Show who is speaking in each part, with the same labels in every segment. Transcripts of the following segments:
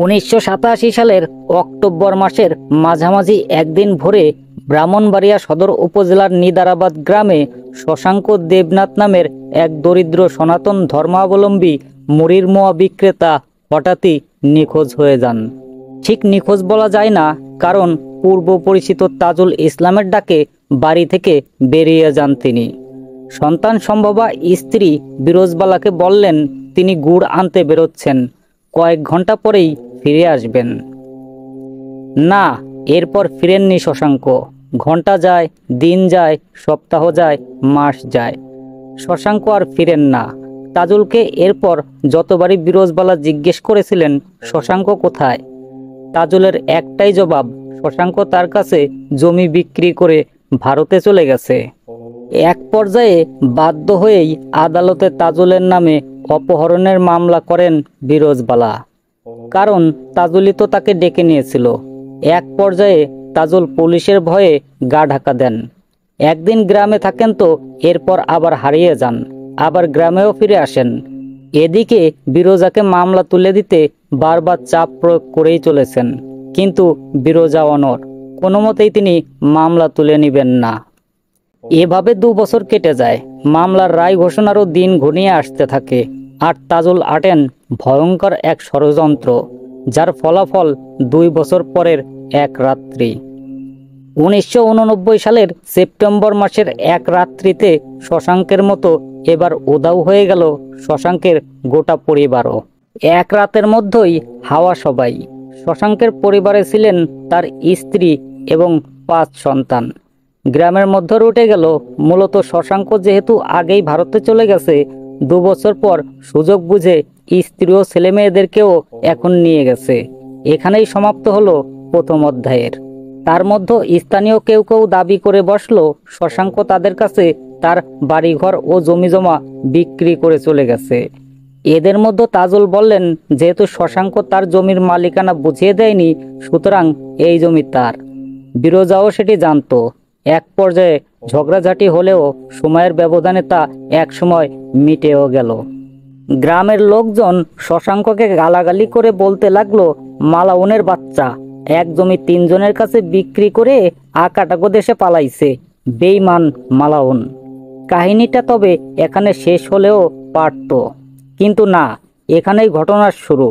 Speaker 1: 1987 সালের অক্টোবর মাসের মাঝামাঝি একদিন ভোরে ব্রাহ্মণবাড়িয়া সদর উপজেলার নিদারাবাদ গ্রামে শশাঙ্ক দেবনাথ নামের এক দরিদ্র সনাতন ধর্মাবলম্বী মুড়ির মোয়া বিক্রেতা হঠাৎই নিখোঁজ হয়ে যান। ঠিক নিখোঁজ বলা যায় না, কারণ পূর্ব পরিচিত তাজুল ইসলামের ডাকে বাড়ি থেকে বেরিয়ে যান তিনি। সন্তান সম্ভবা স্ত্রী বিরোজবালাকে বললেন তিনি গুড় আনতে বেরোচ্ছেন, কয়েক ঘন্টা পরেই ফিরে আসবেন। না, এরপর ফিরেননি শশাঙ্ক। ঘন্টা যায়, দিন যায়, সপ্তাহ যায়, মাস যায়, শশাঙ্ক আর ফিরেন না। তাজুলকে এরপর যতবারই বিরোজবালা জিজ্ঞেস করেছিলেন শশাঙ্ক কোথায়, তাজুলের একটাই জবাব, শশাঙ্ক তার কাছে জমি বিক্রি করে ভারতে চলে গেছে। এক পর্যায়ে বাধ্য হয়েই আদালতে তাজুলের নামে অপহরণের মামলা করেন বিরোজবালা, কারণ তাজুলই তো তাকে ডেকে নিয়েছিল। এক পর্যায়ে তাজুল পুলিশের ভয়ে গা ঢাকা দেন। একদিন গ্রামে থাকেন তো এরপর আবার হারিয়ে যান, আবার গ্রামেও ফিরে আসেন। এদিকে বিরোজাকে মামলা তুলে দিতে বারবার চাপ প্রয়োগ করেই চলেছেন, কিন্তু বিরোজা অনড়, কোনো মতেই তিনি মামলা তুলে নেবেন না। এভাবে 2 বছর কেটে যায়। মামলার রায় ঘোষণারও দিন ঘনিয়ে আসতে থাকে, আর তাজুল আটেন ভয়ঙ্কর এক ষড়যন্ত্র, যার ফলাফল 2 বছর পরের এক রাত্রি। 1989 সালের সেপ্টেম্বর মাসের এক রাত্রিতে শশাঙ্কের মতো এবার উধাও হয়ে গেল শশাঙ্কের গোটা পরিবারও। এক রাতের মধ্যেই হাওয়া সবাই। শশাঙ্কের পরিবারে ছিলেন তার স্ত্রী এবং 5 সন্তান। গ্রামের মধ্যে উঠে গেল। মূলত শশাঙ্ক যেহেতু আগেই ভারতে চলে গেছে, 2 বছর পর সুযোগ বুঝে স্ত্রী ও ছেলে মেয়েদেরকেও এখন নিয়ে গেছে। এখানেই সমাপ্ত হলো প্রথম অধ্যায়ের। তার মধ্যে স্থানীয় কেউ কেউ দাবি করে বসলো শশাঙ্ক তাদের কাছে তার বাড়িঘর ও জমিজমা বিক্রি করে চলে গেছে। এদের মধ্যে তাজুল বললেন যেহেতু শশাঙ্ক তার জমির মালিকানা বুঝিয়ে দেয়নি, সুতরাং এই জমি তার। বিরোজাও সেটি জানতো। এক পর্যায়ে ঝগড়াঝাটি হলেও সময়ের ব্যবধানে তা এক সময় মিটেও গেল। গ্রামের লোকজন শশাঙ্ককে গালাগালি করে বলতে লাগলো, মালাউনের বাচ্চা, এক জমি 3 জনের কাছে বিক্রি করে আকাটাকো দেশে পালাইছে, বেঈমান মালাউন। কাহিনীটা তবে এখানে শেষ হলেও পারত, কিন্তু না, এখানেই ঘটনার শুরু।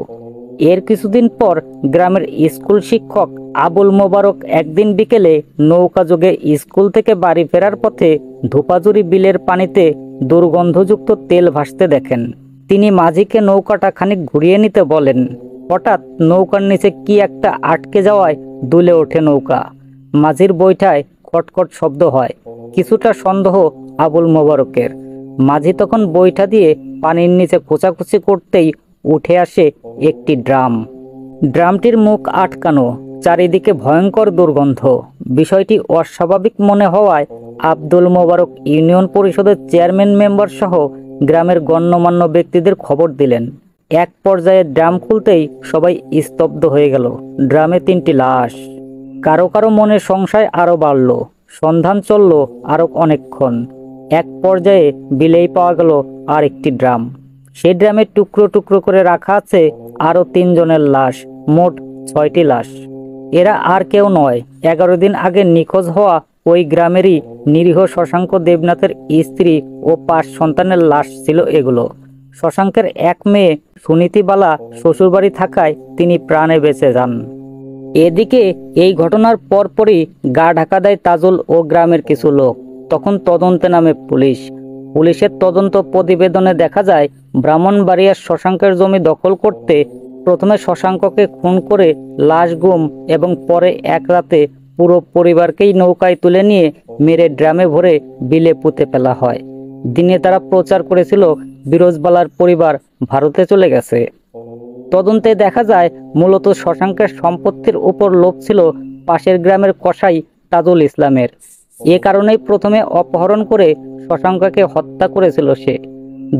Speaker 1: এর কিছুদিন পর গ্রামের স্কুল শিক্ষক আবুল মোবারক একদিন বিকেলে নৌকা যোগে স্কুল থেকে বাড়ি ফেরার পথে ধোপাজুরি বিলের পানিতে দুর্গন্ধযুক্ত তেল ভাসতে দেখেন। তিনি মাঝিকে নৌকাটা খানিক ঘুরিয়ে নিতে বলেন। হঠাৎ নৌকার নিচে কি একটা আটকে যাওয়ায় দুলে ওঠে নৌকা। মাঝির বৈঠায় খটখট শব্দ হয়। কিছুটা সন্দেহ আবুল মোবারকের। মাঝি তখন বৈঠা দিয়ে পানির নিচে খোঁচাখুচি করতেই উঠে আসে একটি ড্রাম। ড্রামটির মুখ আটকানো, চারিদিকে ভয়ঙ্কর দুর্গন্ধ। বিষয়টি অস্বাভাবিক মনে হওয়ায় আব্দুল মোবারক ইউনিয়ন পরিষদের চেয়ারম্যান মেম্বার সহ গ্রামের গণ্যমান্য ব্যক্তিদের খবর দিলেন। এক পর্যায়ে ড্রাম খুলতেই সবাই স্তব্ধ হয়ে গেল। ড্রামে 3টি লাশ। কারো কারো মনে সংশয় আরো বাড়ল। সন্ধান চলল আরো অনেকক্ষণ। এক পর্যায়ে বিলেই পাওয়া গেল আর একটি ড্রাম। সেই ড্রামে টুকরো টুকরো করে রাখা আছে আরো 3 জনের লাশ, মোট 6টি লাশ। এরা আর কেউ নয়, 11 দিন আগে নিখোঁজ হওয়া ওই গ্রামেরই নিরীহ শশাঙ্ক দেবনাথের স্ত্রী ও 5 সন্তানের লাশ ছিল এগুলো। শশাঙ্কের এক মেয়ে সুনীতিবালা শ্বশুরবাড়ি থাকায় তিনি প্রাণে বেঁচে যান। এদিকে এই ঘটনার পরপরই গা ঢাকা দেয় তাজুল ও গ্রামের কিছু লোক। তখন তদন্তে নামে পুলিশ। পুলিশের তদন্ত প্রতিবেদনে দেখা যায় ব্রাহ্মণবাড়িয়ার শশাঙ্কের জমি দখল করতে প্রথমে শশাঙ্ককে খুন করে লাশ গুম এবং পরে এক রাতে পুরো পরিবারকেই নৌকায় তুলে নিয়ে মেরে ড্রামে ভরে বিলে পুঁতে ফেলা হয়। দিনে তারা প্রচার করেছিল বিরোজবালার পরিবার ভারতে চলে গেছে। তদন্তে দেখা যায় মূলত শশাঙ্কের সম্পত্তির উপর লোভ ছিল পাশের গ্রামের কসাই তাজুল ইসলামের। এ কারণেই প্রথমে অপহরণ করে শশাঙ্ককে হত্যা করেছিল সে।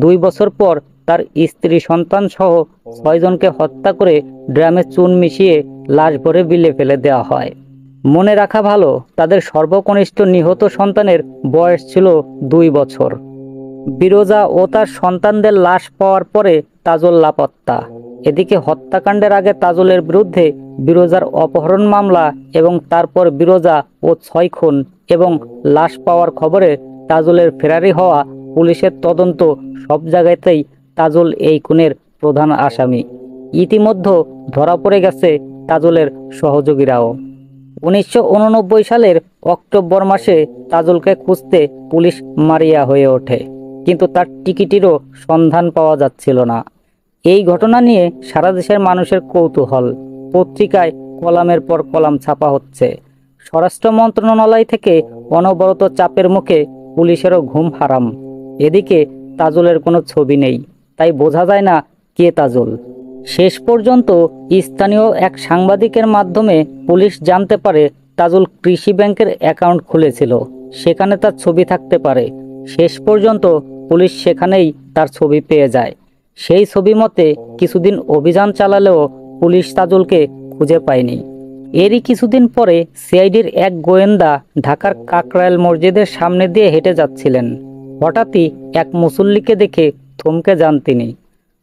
Speaker 1: 2 বছর পর তার স্ত্রী সন্তান সহ 6 জনকে হত্যা করে ড্রামে চুন মিশিয়ে লাশ ভরে বিলে ফেলে দেওয়া হয়। মনে রাখা ভালো, তাদের সর্বকনিষ্ঠ নিহত সন্তানের বয়স ছিল 2 বছর। বিরোজা ও তার সন্তানদের লাশ পাওয়ার পরে তাজুল লাপাত্তা। এদিকে হত্যাকাণ্ডের আগে তাজুলের বিরুদ্ধে বিরোজার অপহরণ মামলা এবং তারপর বিরোজা ও 6 খুন এবং লাশ পাওয়ার খবরে তাজুলের ফেরারি হওয়া, পুলিশের তদন্ত, সব জায়গাতেই তাজুল এই খুনের প্রধান আসামি। ইতিমধ্যে ধরা পড়ে গেছে তাজুলের সহযোগীরাও। 1989 সালের অক্টোবর মাসে তাজুলকে খুঁজতে পুলিশ মারিয়া হয়ে ওঠে, কিন্তু তার টিকিটেরও সন্ধান পাওয়া যাচ্ছিল না। এই ঘটনা নিয়ে সারা দেশের মানুষের কৌতূহল। পত্রিকায় কলামের পর কলাম ছাপা হচ্ছে। স্বরাষ্ট্র মন্ত্রণালয় থেকে অনবরত চাপের মুখে পুলিশেরও ঘুম হারাম। এদিকে তাজুলের কোনো ছবি নেই, তাই বোঝা যায় না কে তাজুল। শেষ পর্যন্ত স্থানীয় এক সাংবাদিকের মাধ্যমে পুলিশ জানতে পারে তাজুল কৃষি ব্যাংকের অ্যাকাউন্ট খুলেছিল, সেখানে তার ছবি থাকতে পারে। শেষ পর্যন্ত পুলিশ সেখানেই তার ছবি পেয়ে যায়। সেই ছবি মতে কিছুদিন অভিযান চালালেও পুলিশ তাজুলকে খুঁজে পায়নি। এরই কিছুদিন পরে সিআইডির এক গোয়েন্দা ঢাকার কাকরাইল মসজিদের সামনে দিয়ে হেঁটে যাচ্ছিলেন। হঠাৎই এক মুসল্লিকে দেখে থমকে যান তিনি।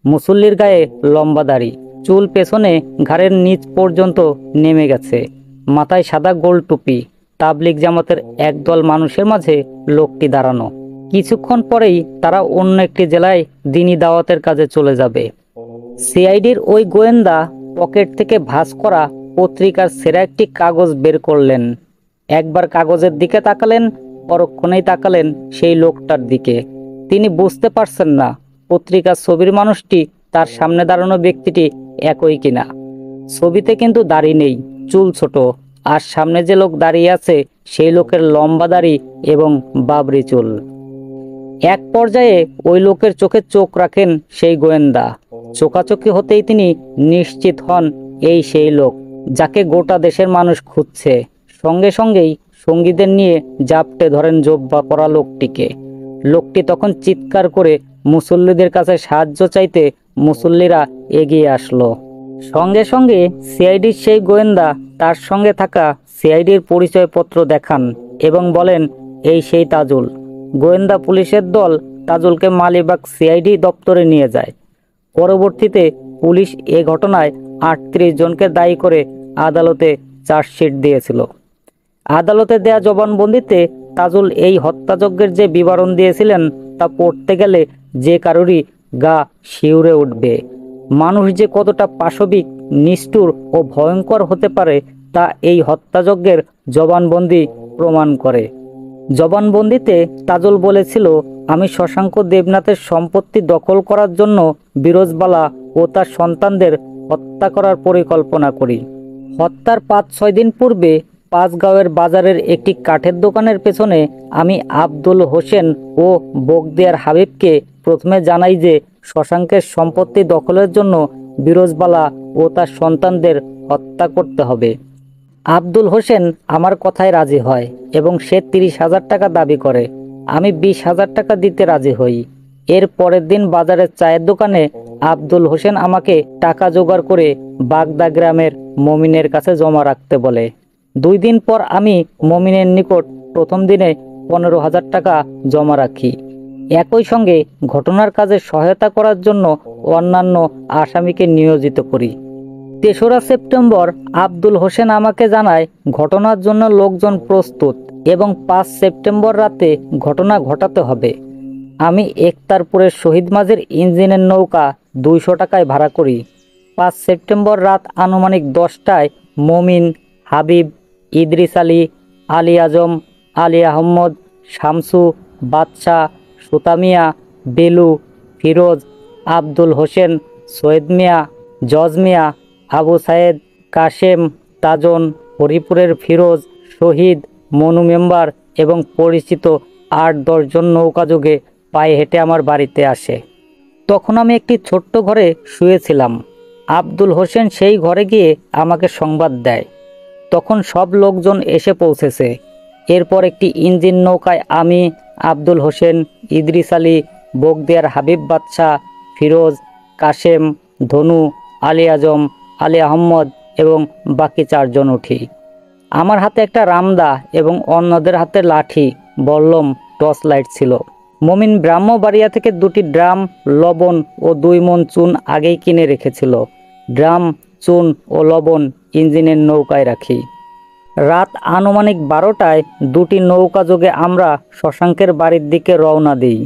Speaker 1: মুসল্লির গায়ে লম্বা দাড়ি, চুল পেছনে ঘাড়ের নিচ পর্যন্ত নেমে গেছে, মাথায় সাদা গোল টুপি। তাবলিগ জামাতের একদল মানুষের মাঝে লোকটি দাঁড়ানো। কিছুক্ষণ পরেই তারা অন্য একটি জেলায় দিনী দাওয়াতের কাজে চলে যাবে। সিআইডির ওই গোয়েন্দা পকেট থেকে ভাঁজ করা পত্রিকার ছেঁড়া একটি কাগজ বের করলেন। একবার কাগজের দিকে তাকালেন, পরক্ষণেই তাকালেন সেই লোকটার দিকে। তিনি বুঝতে পারছেন না পত্রিকার ছবির মানুষটি তার সামনে দাঁড়ানো ব্যক্তিটি একই কিনা। ছবিতে কিন্তু দাড়ি নেই, চুল ছোট, আর সামনে যে লোক দাঁড়িয়ে আছে সেই লোকের লম্বা দাড়ি এবং বাবরি চুল। এক পর্যায়ে ওই লোকের চোখে চোখ রাখেন সেই গোয়েন্দা। চোখাচোখি হতেই তিনি নিশ্চিত হন এই সেই লোক যাকে গোটা দেশের মানুষ খুঁজছে। সঙ্গে সঙ্গেই সঙ্গীদের নিয়ে জাপটে ধরেন জোব্বা পরা লোকটিকে। লোকটি তখন চিৎকার করে মুসল্লিদের কাছে সাহায্য চাইতে মুসল্লিরা এগিয়ে আসলো। সঙ্গে সঙ্গে সিআইডির সেই গোয়েন্দা তার সঙ্গে থাকা সিআইডির পরিচয়পত্র দেখান এবং বলেন, এই সেই তাজুল। গোয়েন্দা পুলিশের দল তাজুলকে মালিবাগ সিআইডি দপ্তরে নিয়ে যায়। পরবর্তীতে পুলিশ এ ঘটনায় 38 জনকে দায়ী করে আদালতে চার্জশিট দিয়েছিল। আদালতে দেয়া জবানবন্দিতে তাজুল এই হত্যাযজ্ঞের যে বিবরণ দিয়েছিলেন তা পড়তে গেলে যে কারোরই গা শিউরে উঠবে। মানুষ যে কতটা পাশবিক, নিষ্ঠুর ও ভয়ঙ্কর হতে পারে তা এই হত্যাযজ্ঞের জবানবন্দি প্রমাণ করে। জবানবন্দিতে তাজুল বলেছিল, আমি শশাঙ্ক দেবনাথের সম্পত্তি দখল করার জন্য বিরোজবালা ও তার সন্তানদের হত্যা করার পরিকল্পনা করি। হত্যার 5-6 দিন পূর্বে পাঁচগাঁওয়ের বাজারের একটি কাঠের দোকানের পেছনে আমি আব্দুল হোসেন ও বগদিয়ার হাবিবকে প্রথমে জানাই যে শশাঙ্কের সম্পত্তি দখলের জন্য বিরোজবালা ও তার সন্তানদের হত্যা করতে হবে। আব্দুল হোসেন আমার কথায় রাজি হয় এবং সে 30,000 টাকা দাবি করে। আমি 20,000 টাকা দিতে রাজি হই। এর পরের দিন বাজারের চায়ের দোকানে আব্দুল হোসেন আমাকে টাকা জোগাড় করে বাগদা গ্রামের মমিনের কাছে জমা রাখতে বলে। 2 দিন পর আমি মমিনের নিকট প্রথম দিনে 15,000 টাকা জমা রাখি। একই সঙ্গে ঘটনার কাজে সহায়তা করার জন্য অন্যান্য আসামিকে নিয়োজিত করি। 3রা সেপ্টেম্বর আব্দুল হোসেন আমাকে জানায় ঘটনার জন্য লোকজন প্রস্তুত এবং 5 সেপ্টেম্বর রাতে ঘটনা ঘটাতে হবে। আমি একতারপুরের শহীদ মাঝির ইঞ্জিনের নৌকা 200 টাকায় ভাড়া করি। 5 সেপ্টেম্বর রাত আনুমানিক 10টায় মমিন, হাবিব, ইদ্রিস আলী, আলী আজম, আলী আহম্মদ, শামসু, বাদশাহ, সুতামিয়া, বেলু, ফিরোজ, আব্দুল হোসেন, সৈয়দ মিয়া, জজ মিয়া, আবু সায়েদ, কাশেম, তাজন, হরিপুরের ফিরোজ, শহীদ, মনু মেম্বার এবং পরিচিত 8-10 জন নৌকাযোগে পায়ে হেঁটে আমার বাড়িতে আসে। তখন আমি একটি ছোট্ট ঘরে শুয়েছিলাম। আব্দুল হোসেন সেই ঘরে গিয়ে আমাকে সংবাদ দেয়। তখন সব লোকজন এসে পৌঁছেছে। এরপর একটি ইঞ্জিন নৌকায় আমি, আব্দুল হোসেন, ইদ্রিস আলী, বগদিয়ার হাবিব বাদশাহ, ফিরোজ, কাশেম, ধনু, আলী আজম, আলী আহম্মদ এবং বাকি 4 জন উঠি। আমার হাতে একটা রামদা এবং অন্যদের হাতে লাঠি, বল্লম, টর্চ লাইট ছিল। মমিন ব্রাহ্মবাড়িয়া থেকে 2টি ড্রাম লবণ ও 2 মণ চুন আগেই কিনে রেখেছিল। ড্রাম, চুন ও লবণ ইঞ্জিনের নৌকায় রাখি। রাত আনুমানিক 12টায় 2টি নৌকা যোগে আমরা শশাঙ্কের বাড়ির দিকে রওনা দিই।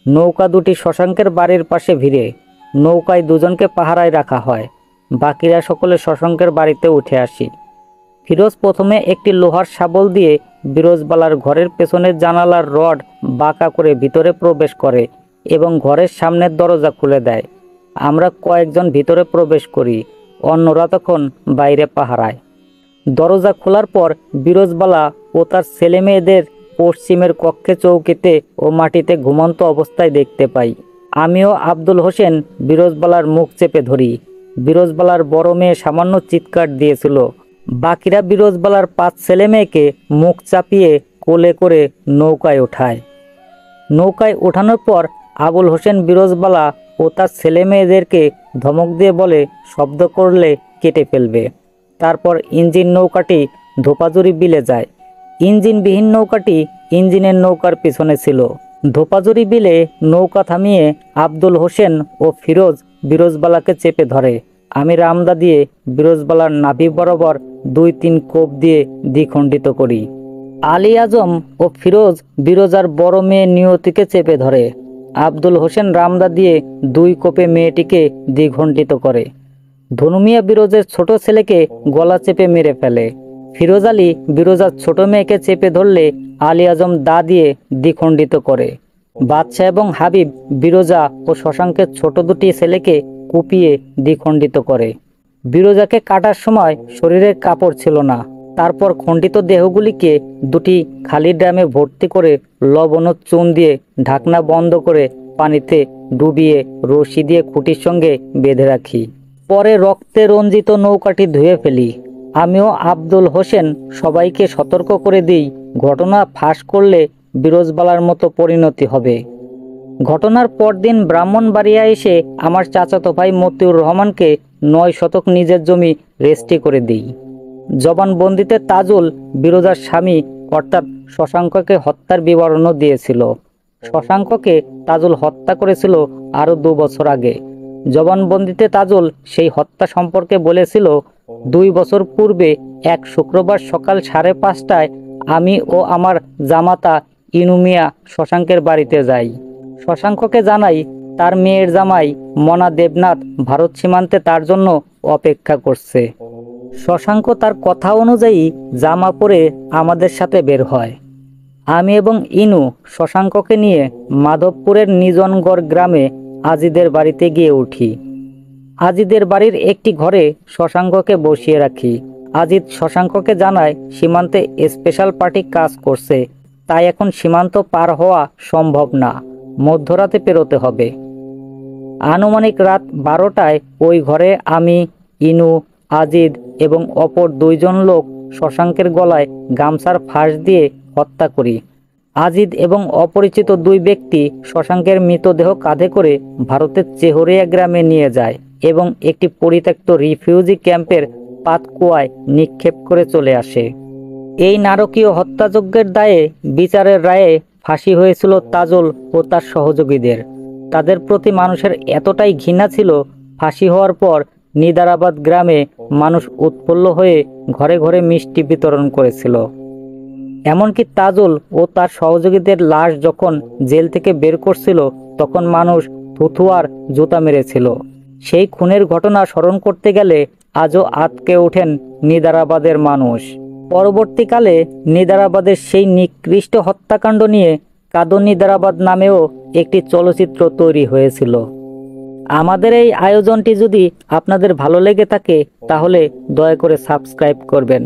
Speaker 1: নৌকা 2টি শশাঙ্কের বাড়ির পাশে ভিড়ে। নৌকায় 2জনকে পাহারায় রাখা হয়। বাকিরা সকলে শশাঙ্কের বাড়িতে উঠে আসি। ফিরোজ প্রথমে একটি লোহার শাবল দিয়ে বিরোজবালার ঘরের পেছনের জানালার রড বাঁকা করে ভিতরে প্রবেশ করে এবং ঘরের সামনের দরজা খুলে দেয়। আমরা কয়েকজন ভিতরে প্রবেশ করি, অন্যরা তখন বাইরে পাহারায়। দরজা খোলার পর বিরোজবালা ও তার ছেলেমেয়েদের পশ্চিমের কক্ষে চৌকিতে ও মাটিতে ঘুমন্ত অবস্থায় দেখতে পাই। আমিও আব্দুল হোসেন বিরোজবালার মুখ চেপে ধরি। বিরোজবালার বড় মেয়ে সামান্য চিৎকার দিয়েছিল। বাকিরা বিরোজবালার 5 ছেলে মেয়েকে মুখ চাপিয়ে কোলে করে নৌকায় ওঠায়। নৌকায় ওঠানোর পর আবুল হোসেন বিরোজবালা ও তার ছেলে মেয়েদেরকে ধমক দিয়ে বলে, শব্দ করলে কেটে ফেলবে। তারপর ইঞ্জিন নৌকাটি ধোপাজুরি বিলে যায়। ইঞ্জিনবিহীন নৌকাটি ইঞ্জিনের নৌকার পিছনে ছিল। ধোপাজুরি বিলে নৌকা থামিয়ে আব্দুল হোসেন ও ফিরোজ বিরোজবালাকে চেপে ধরে। আমি রামদা দিয়ে বিরোজবালার নাভি বরাবর 2-3 কোপ দিয়ে দ্বিখণ্ডিত করি। আলী আজম ও ফিরোজ বিরোজার বড় মেয়ে নিয়তিকে চেপে ধরে। আব্দুল হোসেন রামদা দিয়ে 2 কোপে মেয়েটিকে দ্বিখণ্ডিত করে। ধনুমিয়া বিরোজের ছোট ছেলেকে গলা চেপে মেরে ফেলে। ফিরোজ আলী বিরোজার ছোট মেয়েকে চেপে ধরলে আলী আজম দা দিয়ে দ্বিখণ্ডিত করে। বাদশাহ এবং হাবিব বিরোজা ও শশাঙ্কের ছোট 2টি ছেলেকে কুপিয়ে দ্বিখণ্ডিত করে। বিরোজাকে কাটার সময় শরীরের কাপড় ছিল না। তারপর খণ্ডিত দেহগুলিকে 2টি খালি ড্রামে ভর্তি করে লবণ ও চুন দিয়ে ঢাকনা বন্ধ করে পানিতে ডুবিয়ে রশি দিয়ে খুঁটির সঙ্গে বেঁধে রাখি। পরে রক্তে রঞ্জিত নৌকাটি ধুয়ে ফেলি। আমিও আব্দুল হোসেন সবাইকে সতর্ক করে দিই, ঘটনা ফাঁস করলে বিরোজবালার মতো পরিণতি হবে। ঘটনার পরদিন ব্রাহ্মণবাড়িয়া এসে আমার চাচাতো ভাই মতিউর রহমানকে 9 শতক নিজের জমি রেজিস্ট্রি করে দিই। জবানবন্দিতে তাজুল বিরোজার স্বামী অর্থাৎ শশাঙ্ককে হত্যার বিবরণও দিয়েছিল। শশাঙ্ককে তাজুল হত্যা করেছিল আরও 2 বছর আগে। জবানবন্দিতে তাজুল সেই হত্যা সম্পর্কে বলেছিল, 2 বছর পূর্বে এক শুক্রবার সকাল 5:30টায় আমি ও আমার জামাতা ইনু মিয়া শশাঙ্কের বাড়িতে যাই। শশাঙ্ককে জানাই তার মেয়ের জামাই মনা দেবনাথ ভারত সীমান্তে তার জন্য অপেক্ষা করছে। শশাঙ্ক তার কথা অনুযায়ী জামা পরে আমাদের সাথে বের হয়। আমি এবং ইনু শশাঙ্ককে নিয়ে মাধবপুরের নিজনগড় গ্রামে আজিদের বাড়িতে গিয়ে উঠি। আজিদের বাড়ির একটি ঘরে শশাঙ্ককে বসিয়ে রাখি। আজিদ শশাঙ্ককে জানায় সীমান্তে স্পেশাল পার্টি কাজ করছে, তাই এখন সীমান্ত পার হওয়া সম্ভব না, মধ্যরাতে পেরোতে হবে। আনুমানিক রাত 12টায় ওই ঘরে আমি, ইনু, আজিদ এবং অপর 2 জন লোক শশাঙ্কের গলায় গামছার ফাঁস দিয়ে হত্যা করি। আজিদ এবং অপরিচিত 2 ব্যক্তি শশাঙ্কের মৃতদেহ কাঁধে করে ভারতের চেহরিয়া গ্রামে নিয়ে যায় এবং একটি পরিত্যক্ত রিফিউজি ক্যাম্পের পাতকুয়ায় নিক্ষেপ করে চলে আসে। এই নারকীয় হত্যাযজ্ঞের দায়ে বিচারের রায়ে ফাঁসি হয়েছিল তাজুল ও তার সহযোগীদের। তাদের প্রতি মানুষের এতটাই ঘৃণা ছিল, ফাঁসি হওয়ার পর নিদারাবাদ গ্রামে মানুষ উৎফুল্ল হয়ে ঘরে ঘরে মিষ্টি বিতরণ করেছিল। এমনকি তাজুল ও তার সহযোগীদের লাশ যখন জেল থেকে বের করছিল তখন মানুষ থুথুয়ার জুতা মেরেছিল। সেই খুনের ঘটনা স্মরণ করতে গেলে আজও আঁতকে ওঠেন নিদারাবাদের মানুষ। পরবর্তীকালে নিদারাবাদের সেই নিকৃষ্ট হত্যাকাণ্ড নিয়ে কাদো নিদারাবাদ নামেও একটি চলচ্চিত্র তৈরি হয়েছিল। আমাদের এই আয়োজনটি যদি আপনাদের ভালো লেগে থাকে তাহলে দয়া করে সাবস্ক্রাইব করবেন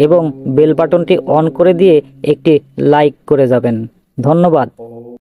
Speaker 1: এবং বেল বাটনটি অন করে দিয়ে একটি লাইক করে যাবেন। ধন্যবাদ।